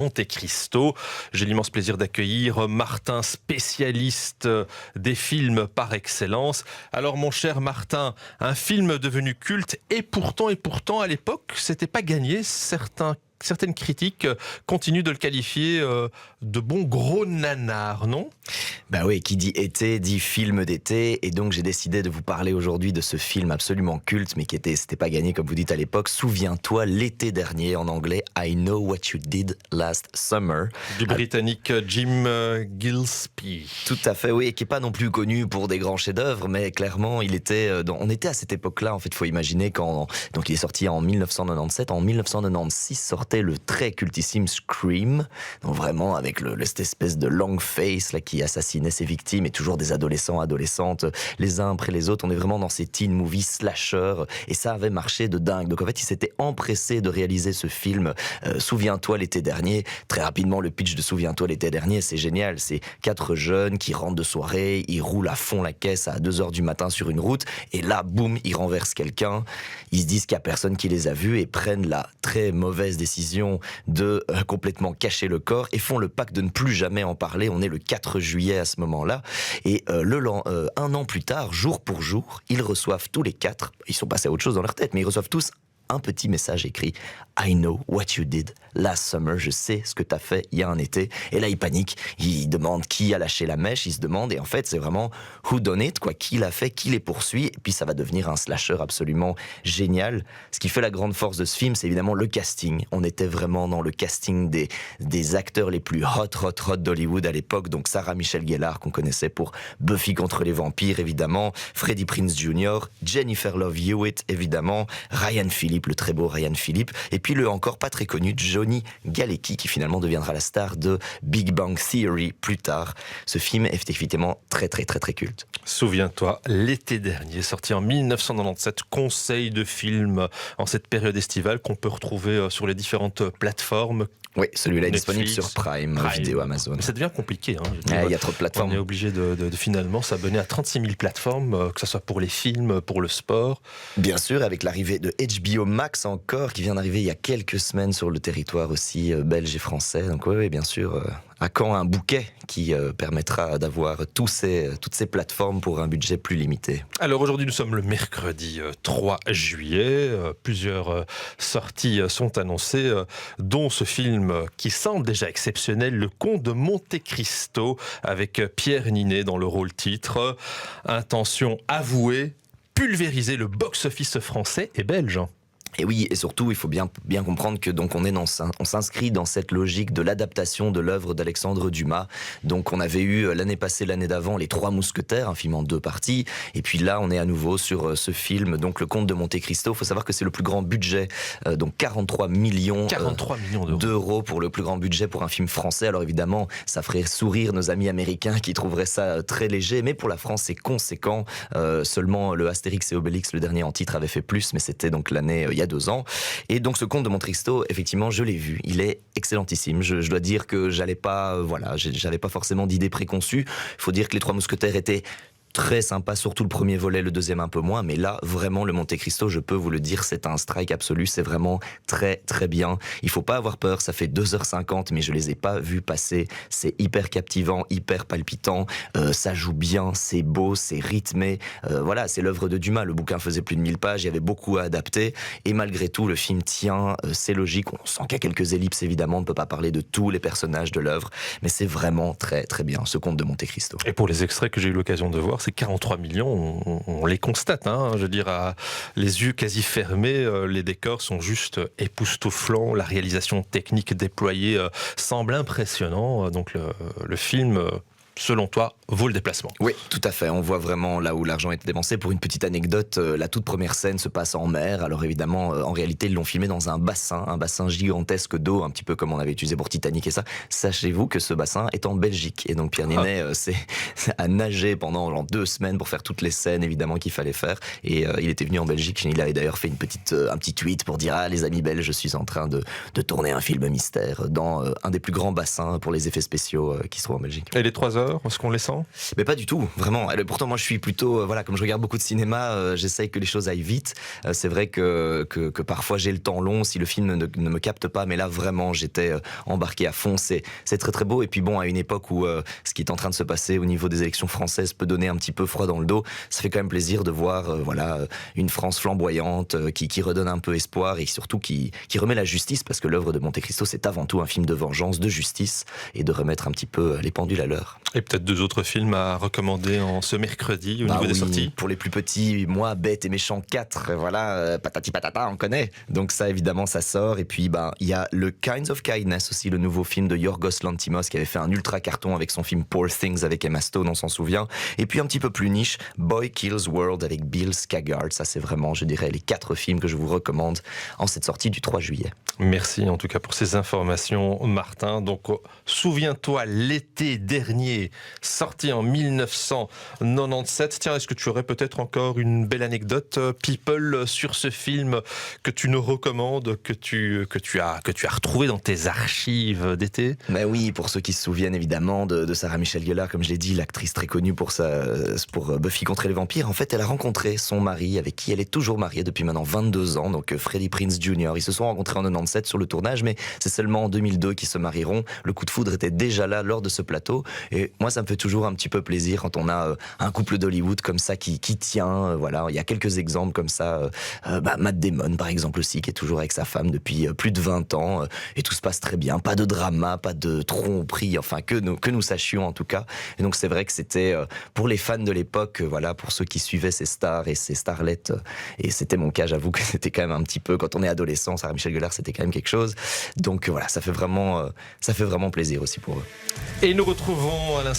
Monte Cristo. J'ai l'immense plaisir d'accueillir Martin, spécialiste des films par excellence. Alors mon cher Martin, un film devenu culte et pourtant à l'époque, c'était pas gagné. Certaines critiques continuent de le qualifier de bon gros nanar, non ? Bah oui, qui dit été, dit film d'été, et donc j'ai décidé de vous parler aujourd'hui de ce film absolument culte, mais c'était pas gagné comme vous dites à l'époque. Souviens-toi, l'été dernier, en anglais, I Know What You Did Last Summer. Du britannique Jim Gillespie. Tout à fait, oui, et qui est pas non plus connu pour des grands chefs-d'œuvre, mais clairement, on était à cette époque-là, en fait, faut imaginer donc il est sorti en 1997, en 1996 sortait le très cultissime Scream, donc vraiment avec cette espèce de long face là qui assassinait ses victimes, et toujours des adolescents, adolescentes, les uns après les autres. On est vraiment dans ces teen movies slasher, et ça avait marché de dingue. Donc en fait, il s'était empressé de réaliser ce film, Souviens-toi l'été dernier. Très rapidement, le pitch de Souviens-toi l'été dernier, c'est génial. C'est 4 jeunes qui rentrent de soirée, ils roulent à fond la caisse à 2h du matin sur une route, et là, boum, ils renversent quelqu'un. Ils se disent qu'il n'y a personne qui les a vus et prennent la très mauvaise décision de complètement cacher le corps et font le pacte de ne plus jamais en parler. On est le 4 juillet à ce moment-là, et un an plus tard, jour pour jour, ils reçoivent tous les 4, ils sont passés à autre chose dans leur tête, mais ils reçoivent tous un petit message écrit « I know what you did last summer », je sais ce que t'as fait il y a un été. Et là, ils paniquent, ils demandent qui a lâché la mèche, ils se demandent, et en fait, c'est vraiment who done it, quoi, qui l'a fait, qui les poursuit, et puis ça va devenir un slasher absolument génial. Ce qui fait la grande force de ce film, c'est évidemment le casting. On était vraiment dans le casting des acteurs les plus hot d'Hollywood à l'époque, donc Sarah Michelle Gellar, qu'on connaissait pour Buffy contre les vampires, évidemment, Freddie Prinze Jr., Jennifer Love Hewitt, évidemment, Ryan Phillippe, le très beau Ryan Phillippe, et puis le encore pas très connu Johnny Galecki, qui finalement deviendra la star de Big Bang Theory plus tard. Ce film est effectivement très culte. Souviens-toi, l'été dernier, sorti en 1997, conseil de film en cette période estivale qu'on peut retrouver sur les différentes plateformes. Oui, celui-là est Netflix, disponible sur Prime Vidéo, Amazon. Mais ça devient compliqué. Il y a trop de plateformes. On est obligé de finalement s'abonner à 36 000 plateformes, que ce soit pour les films, pour le sport. Bien sûr, avec l'arrivée de HBO Max encore, qui vient d'arriver il y a quelques semaines sur le territoire aussi belge et français. Donc oui, bien sûr, à quand un bouquet qui permettra d'avoir toutes ces plateformes pour un budget plus limité. Alors aujourd'hui, nous sommes le mercredi 3 juillet. Plusieurs sorties sont annoncées, dont ce film qui semble déjà exceptionnel, Le Comte de Monte Cristo, avec Pierre Ninet dans le rôle titre. Intention avouée, pulvériser le box-office français et belge. Et oui, et surtout, il faut bien comprendre que donc on s'inscrit dans cette logique de l'adaptation de l'œuvre d'Alexandre Dumas. Donc on avait eu l'année passée, l'année d'avant, Les Trois Mousquetaires, un film en 2 parties. Et puis là, on est à nouveau sur ce film, donc Le Comte de Monte Cristo. Il faut savoir que c'est le plus grand budget, donc 43 millions d'euros pour le plus grand budget pour un film français. Alors évidemment, ça ferait sourire nos amis américains qui trouveraient ça très léger, mais pour la France, c'est conséquent. Seulement le Astérix et Obélix, le dernier en titre, avait fait plus, mais c'était donc l'année il y a 2 ans. Et donc ce Comte de Monte Cristo, effectivement, je l'ai vu. Il est excellentissime. Je dois dire que j'avais pas forcément d'idées préconçues. Il faut dire que Les Trois Mousquetaires étaient très sympa, surtout le premier volet, le deuxième un peu moins, mais là, vraiment, le Monte Cristo, je peux vous le dire, c'est un strike absolu, c'est vraiment très bien. Il faut pas avoir peur, ça fait 2h50, mais je les ai pas vus passer, c'est hyper captivant, hyper palpitant, ça joue bien, c'est beau, c'est rythmé, voilà, c'est l'œuvre de Dumas, le bouquin faisait plus de 1000 pages, il y avait beaucoup à adapter, et malgré tout, le film tient, c'est logique, on sent qu'il y a quelques ellipses, évidemment, on ne peut pas parler de tous les personnages de l'œuvre, mais c'est vraiment très bien, ce Comte de Monte Cristo. Et pour les extraits que j'ai eu l'occasion de voir, ces 43 millions, on les constate, je veux dire, à les yeux quasi fermés, les décors sont juste époustouflants, la réalisation technique déployée semble impressionnant, donc le film selon toi, vaut le déplacement. Oui, tout à fait. On voit vraiment là où l'argent est dépensé. Pour une petite anecdote, la toute première scène se passe en mer. Alors évidemment, en réalité, ils l'ont filmé dans un bassin gigantesque d'eau, un petit peu comme on avait utilisé pour Titanic et ça. Sachez-vous que ce bassin est en Belgique. Et donc Pierre Ninet a nagé pendant genre 2 semaines pour faire toutes les scènes, évidemment, qu'il fallait faire. Et il était venu en Belgique. Il avait d'ailleurs fait un petit tweet pour dire « Ah, les amis belges, je suis en train de tourner un film mystère dans un des plus grands bassins pour les effets spéciaux qui se trouve en Belgique. » Et les 3 heures? Est-ce qu'on les sent? Mais pas du tout, vraiment. Pourtant, moi, je suis plutôt, voilà, comme je regarde beaucoup de cinéma, j'essaye que les choses aillent vite. C'est vrai que parfois j'ai le temps long si le film ne me capte pas, mais là, vraiment, j'étais embarqué à fond. C'est très très beau. Et puis bon, à une époque où ce qui est en train de se passer au niveau des élections françaises peut donner un petit peu froid dans le dos, ça fait quand même plaisir de voir, voilà, une France flamboyante qui redonne un peu espoir et surtout qui remet la justice, parce que l'œuvre de Monte Cristo, c'est avant tout un film de vengeance, de justice et de remettre un petit peu les pendules à l'heure. Et peut-être 2 autres films à recommander en ce mercredi au niveau des sorties? Pour les plus petits, moi, Bête et Méchant 4, voilà, patati patata, on connaît. Donc ça, évidemment, ça sort. Et puis, il y a le Kinds of Kindness aussi, le nouveau film de Yorgos Lanthimos, qui avait fait un ultra carton avec son film Poor Things avec Emma Stone, on s'en souvient. Et puis un petit peu plus niche, Boy Kills World avec Bill Skarsgård. Ça, c'est vraiment, je dirais, les 4 films que je vous recommande en cette sortie du 3 juillet. Merci en tout cas pour ces informations, Martin. Donc, souviens-toi, l'été dernier, sorti en 1997. Tiens, est-ce que tu aurais peut-être encore une belle anecdote, People, sur ce film que tu nous recommandes, que tu as retrouvé dans tes archives d'été? Mais oui, pour ceux qui se souviennent évidemment de Sarah Michelle Gellar, comme je l'ai dit, l'actrice très connue pour Buffy contre les vampires. En fait, elle a rencontré son mari, avec qui elle est toujours mariée depuis maintenant 22 ans, donc Freddie Prinze Jr. Ils se sont rencontrés en 97 sur le tournage, mais c'est seulement en 2002 qu'ils se marieront. Le coup de foudre était déjà là lors de ce plateau, et moi ça me fait toujours un petit peu plaisir quand on a un couple d'Hollywood comme ça qui tient. Voilà, il y a quelques exemples comme ça. Matt Damon par exemple aussi, qui est toujours avec sa femme depuis plus de 20 ans, et tout se passe très bien. Pas de drama, pas de tromperie, enfin que nous sachions en tout cas. Et donc c'est vrai que c'était pour les fans de l'époque, voilà, pour ceux qui suivaient ces stars et ces starlettes, et c'était mon cas, j'avoue que c'était quand même un petit peu, quand on est adolescent, Sarah Michelle Gellar, c'était quand même quelque chose. Donc voilà, ça fait vraiment plaisir aussi pour eux. Et nous retrouvons à l'instant